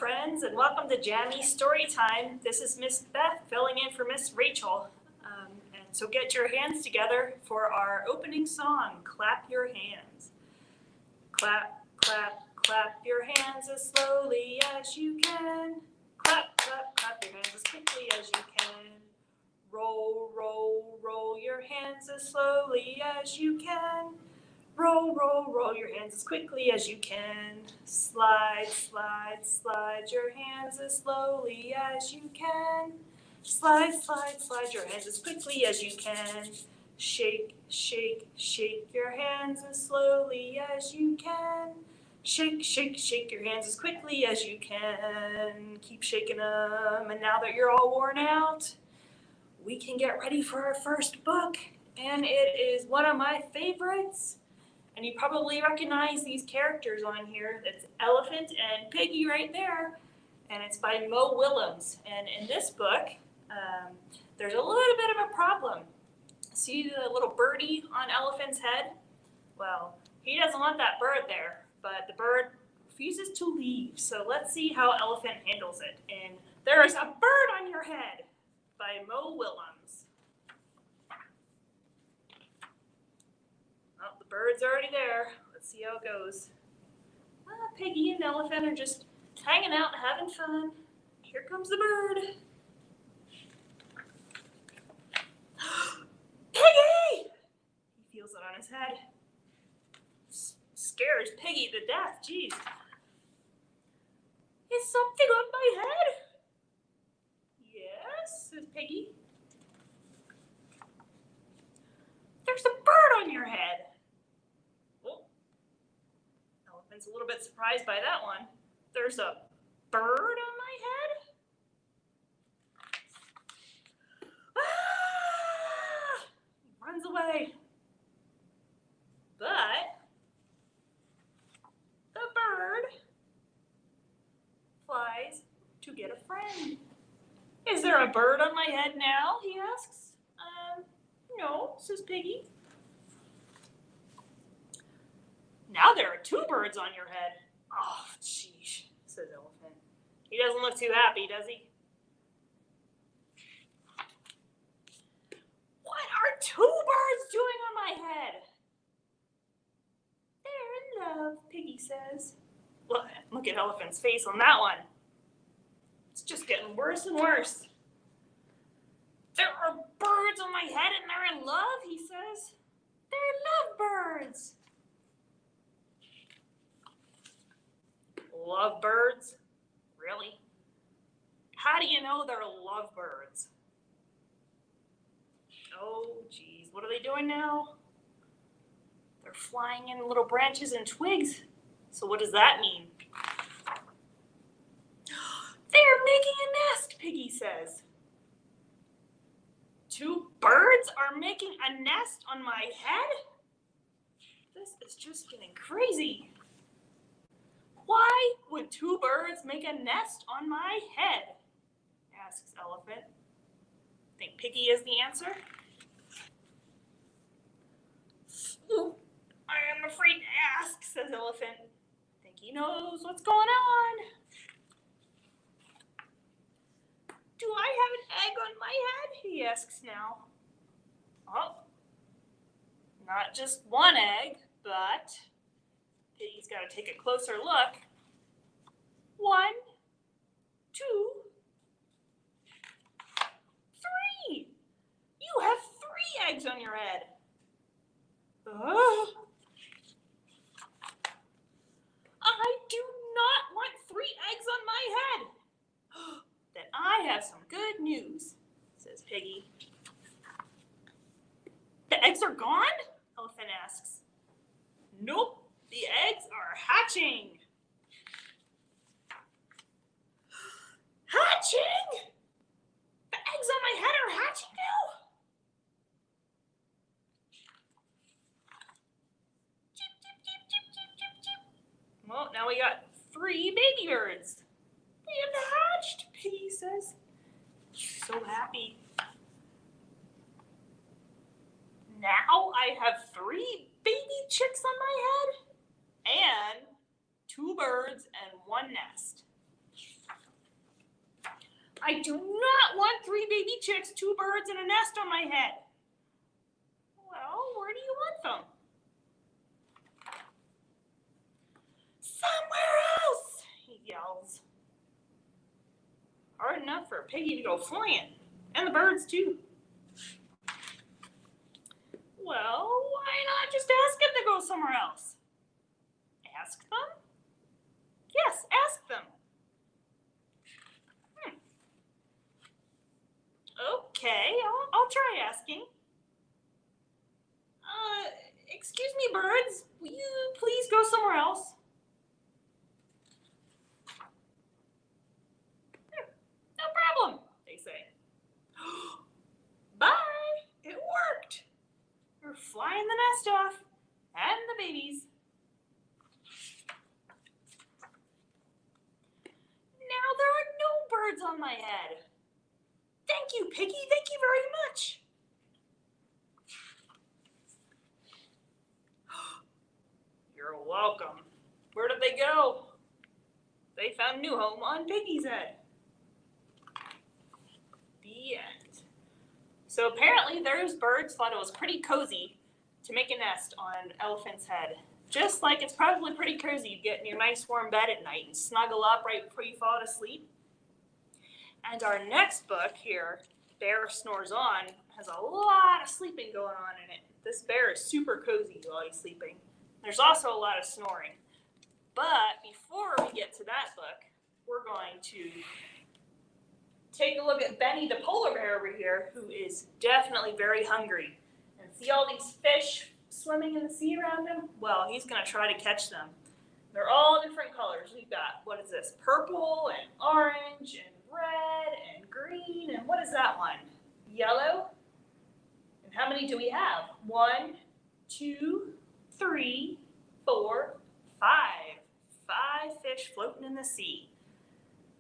friends, and welcome to Jammie Storytime. This is Miss Beth filling in for Miss Rachel. And so get your hands together for our opening song, Clap Your Hands. Clap, clap, clap your hands as slowly as you can. Clap, clap, clap your hands as quickly as you can. Roll, roll, roll your hands as slowly as you can. Roll, roll, roll your hands as quickly as you can. Slide, slide, slide your hands as slowly as you can. Slide, slide, slide your hands as quickly as you can. Shake, shake, shake your hands as slowly as you can. Shake, shake, shake your hands as quickly as you can. Keep shaking them, and now that you're all worn out, we can get ready for our first book, and it is one of my favorites. And you probably recognize these characters on here. It's Elephant and Piggy right there. And it's by Willems. And in this book, there's a little bit of a problem. See the little birdie on Elephant's head? Well, he doesn't want that bird there, but the bird refuses to leave. So let's see how Elephant handles it. And there is a bird on your head by Willems. The bird's already there. Let's see how it goes. Piggy and Elephant are just hanging out and having fun. Here comes the bird. Piggy! He feels it on his head. Scares Piggy to death. Jeez. Is something on my head? Yes, says Piggy. There's a bird on your head. A little bit surprised by that one. There's a bird on my head? Ah! He runs away. But the bird flies to get a friend. Is there a bird on my head now? He asks. No, says Piggy. Now there are two birds on your head. Oh, jeez, says Elephant. He doesn't look too happy, does he? What are two birds doing on my head? They're in love, Piggy says. Look at Elephant's face on that one. It's just getting worse and worse. There are birds on my head and they're in love, he says. They're lovebirds. Lovebirds? Really? How do you know they're lovebirds? Oh, geez. What are they doing now? They're flying in little branches and twigs. So what does that mean? They're making a nest, Piggy says. Two birds are making a nest on my head? This is just getting crazy. Why would two birds make a nest on my head? Asks Elephant. Think Piggy is the answer? Ooh, I am afraid to ask, says Elephant. Think he knows what's going on. Do I have an egg on my head? He asks now. Oh, not just one egg, but Piggy's got to take a closer look. 1, 2, 3. You have 3 eggs on your head. I do not want 3 eggs on my head. Then I have some good news, says Piggy. The eggs are gone? Elephant asks. Nope. The eggs are hatching. Hatching? The eggs on my head are hatching now? Chip, chip, chip, chip, chip, chip, chip. Well, now we got 3 baby birds. They have hatched, Piggy says. So happy. Now I have 3 baby chicks on my head and 2 birds and 1 nest. I do not want 3 baby chicks, 2 birds, and a nest on my head. Well, where do you want them? Somewhere else, he yells. Hard enough for a piggy to go flying, and the birds too. Well, why not just ask them to go somewhere else? Ask them? Yes, ask them. Okay, I'll try asking. Excuse me, birds. Will you please go somewhere else? No problem, they say. Bye, it worked. We're flying the nest off and the babies. Now there are no birds on my head. Thank you, Piggy. Thank you very much. You're welcome. Where did they go? They found a new home on Piggy's head. The end. So apparently those birds thought it was pretty cozy to make a nest on Elephant's head. Just like it's probably pretty cozy to get in your nice warm bed at night and snuggle up right before you fall to sleep. And our next book here, Bear Snores On, has a lot of sleeping going on in it. This bear is super cozy while he's sleeping. There's also a lot of snoring. But before we get to that book, we're going to take a look at Benny the polar bear over here, who is definitely very hungry. And see all these fish swimming in the sea around him? Well, he's going to try to catch them. They're all different colors. We've got, what is this, purple and orange and red and green, and what is that one? Yellow? And how many do we have? 1, 2, 3, 4, 5. 5 fish floating in the sea.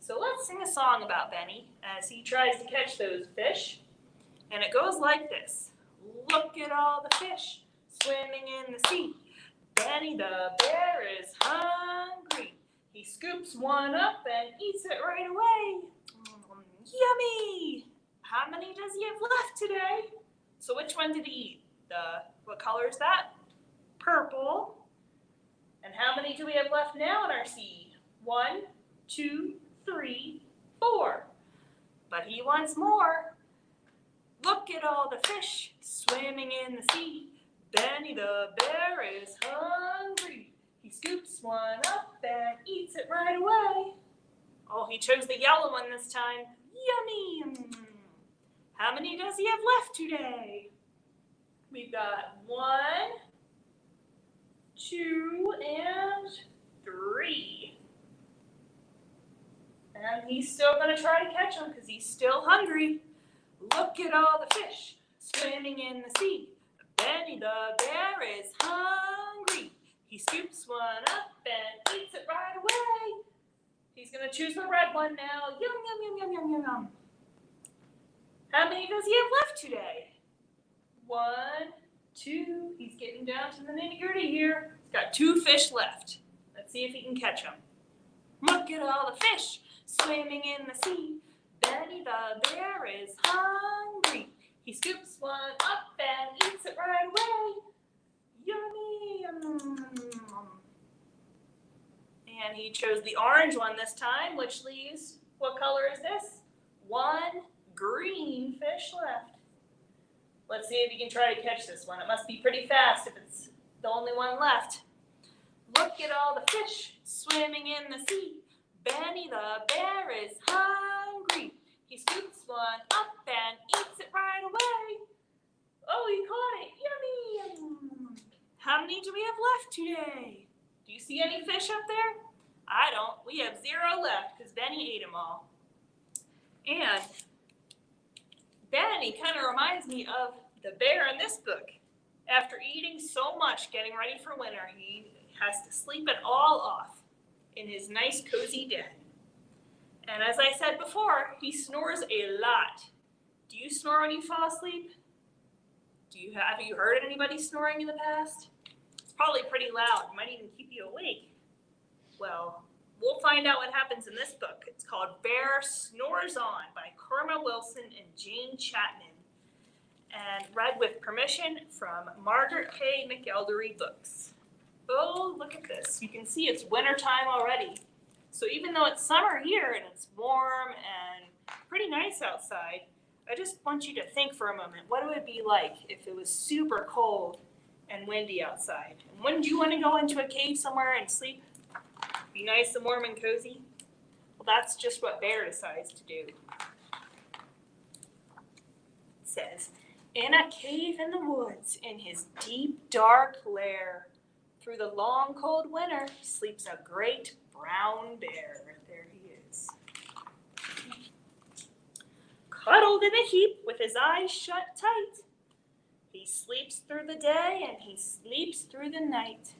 So let's sing a song about Benny as he tries to catch those fish. And it goes like this. Look at all the fish swimming in the sea. Benny the bear is hungry. He scoops one up and eats it right away. Yummy! How many does he have left today? So which one did he eat? What color is that? Purple. And how many do we have left now in our sea? 1, 2, 3, 4. But he wants more. Look at all the fish swimming in the sea. Benny the bear is hungry. He scoops one up and eats it right away. Oh, he chose the yellow one this time. Yummy! How many does he have left today? We've got 1, 2, and 3. And he's still going to try to catch them because he's still hungry. Look at all the fish swimming in the sea. Benny the bear is hungry. He scoops one up and eats it right away. He's going to choose the red one now. Yum, yum, yum, yum, yum, yum. How many does he have left today? 1, 2. He's getting down to the nitty-gritty here. He's got 2 fish left. Let's see if he can catch them. Look at all the fish swimming in the sea. Benny the bear is hungry. He scoops one up and eats it right away. Yummy! And he chose the orange one this time, which leaves, what color is this? 1 green fish left. Let's see if he can try to catch this one. It must be pretty fast if it's the only one left. Look at all the fish swimming in the sea. Benny the bear is hungry. He scoops one up and eats it right away. Oh, he caught it. Yummy! How many do we have left today? Do you see any fish up there? I don't. We have 0 left because Benny ate them all. And Benny kind of reminds me of the bear in this book. After eating so much, getting ready for winter, he has to sleep it all off in his nice cozy den. And as I said before, he snores a lot. Do you snore when you fall asleep? Have you heard anybody snoring in the past? It's probably pretty loud. It might even keep you awake. Well, We'll find out what happens in this book. It's called Bear Snores On by Karma Wilson and Jane Chapman, and read with permission from Margaret K. McElderry Books. Oh, look at this. You can see it's wintertime already. So even though it's summer here and it's warm and pretty nice outside, I just want you to think for a moment, what would it be like if it was super cold and windy outside? And wouldn't you want to go into a cave somewhere and sleep? Be nice and warm and cozy? Well, that's just what Bear decides to do. It says, in a cave in the woods, in his deep, dark lair, through the long, cold winter, sleeps a great brown bear. There he is. Cuddled in a heap with his eyes shut tight. He sleeps through the day and he sleeps through the night.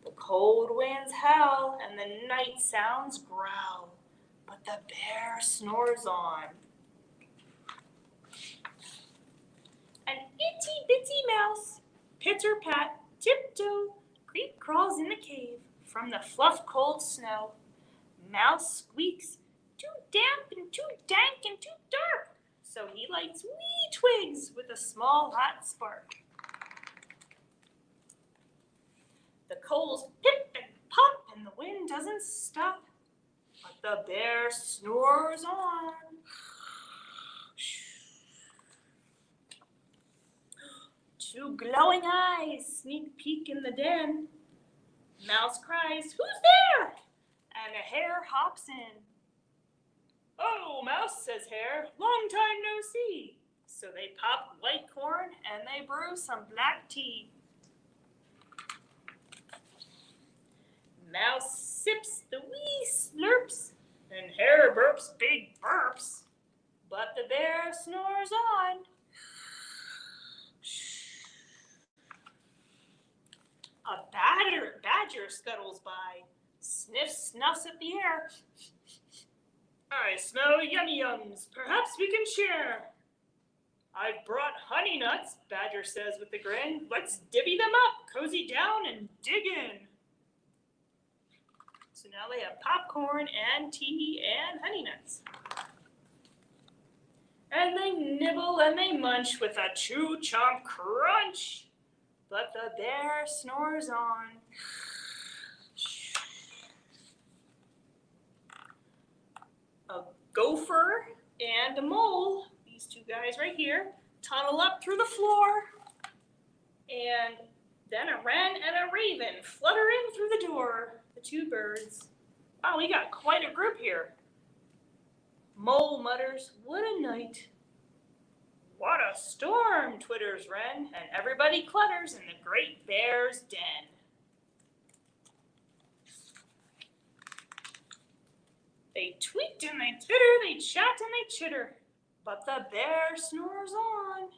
The cold winds howl and the night sounds growl, but the bear snores on. An itty-bitty mouse, pitter-pat, tiptoe, creep crawls in the cave from the fluff cold snow. Mouse squeaks, too damp and too dank and too dark, so he lights wee twigs with a small hot spark. The coals pip and pop and the wind doesn't stop, but the bear snores on. Two glowing eyes sneak peek in the den. Mouse cries, "Who's there?" And a hare hops in. "Oh, Mouse," says Hare, "long time no see." So they pop white corn and they brew some black tea. Mouse sips the wee slurps, and Hare burps big burps, but the bear snores on. A badger scuttles by, sniffs, snuffs at the air. "I smell yummy yums, perhaps we can share." "I've brought honey nuts," Badger says with a grin. "Let's divvy them up, cozy down, and dig in." So now they have popcorn and tea and honey nuts. And they nibble and they munch with a chew chomp crunch. But the bear snores on. A gopher and a mole, these two guys right here, tunnel up through the floor. And then a wren and a raven flutter in through the door. The two birds. Wow, we got quite a group here. Mole mutters, "What a night." "What a storm," twitters Wren, and everybody clutters in the great bear's den. They tweet and they titter, they chat and they chitter, but the bear snores on.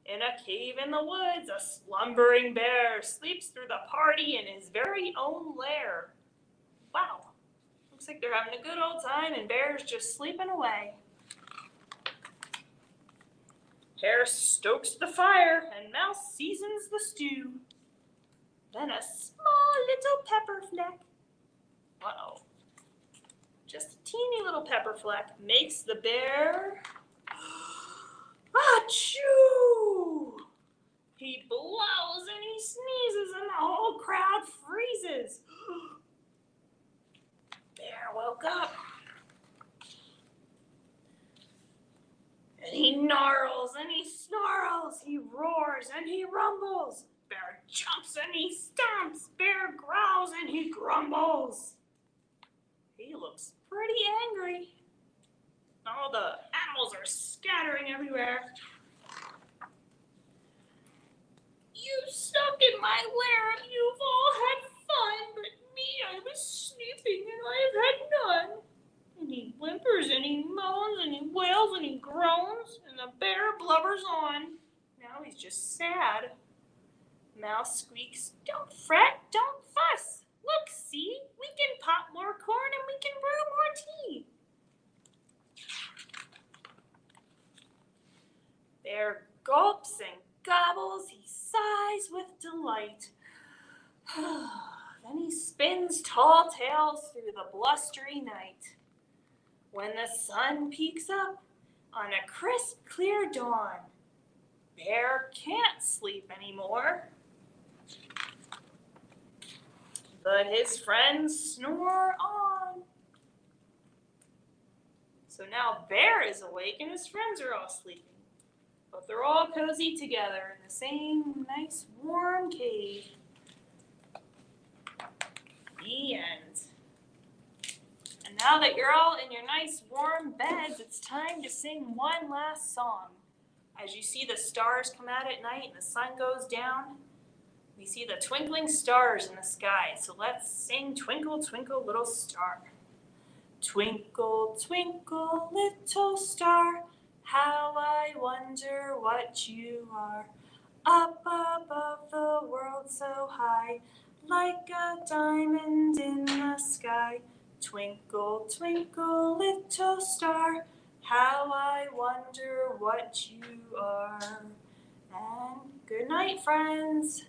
In a cave in the woods, a slumbering bear sleeps through the party in his very own lair. Wow, looks like they're having a good old time and Bear's just sleeping away. Hare stokes the fire and Mouse seasons the stew. Then a small little pepper fleck, just a teeny little pepper fleck, makes the bear achoo! He blows and he sneezes and the whole crowd freezes. Bear woke up. And he gnarls and he snarls, he roars and he rumbles. Bear jumps and he stomps, Bear growls and he grumbles. He looks pretty angry. All the animals are scattering everywhere. "You stuck in my lair and you've all had fun, but me, I was sleeping and I've had none." And he whimpers and he moans and he wails and he groans, and the bear blubbers on. Now he's just sad. Mouse squeaks, "Don't fret, don't fuss. Look, see, we can pop more corn and we can brew more tea." Bear gulps and gobbles, he sighs with delight. Then he spins tall tales through the blustery night. When the sun peeks up on a crisp, clear dawn, Bear can't sleep anymore. But his friends snore on. So now Bear is awake and his friends are all sleeping. But they're all cozy together in the same nice warm cave. The end. And now that you're all in your nice warm beds, it's time to sing one last song. As you see the stars come out at night and the sun goes down, we see the twinkling stars in the sky. So let's sing Twinkle, Twinkle, Little Star. Twinkle, twinkle, little star, how I wonder what you are. Up above the world so high, like a diamond in the sky. Twinkle, twinkle, little star, how I wonder what you are. And good night, friends.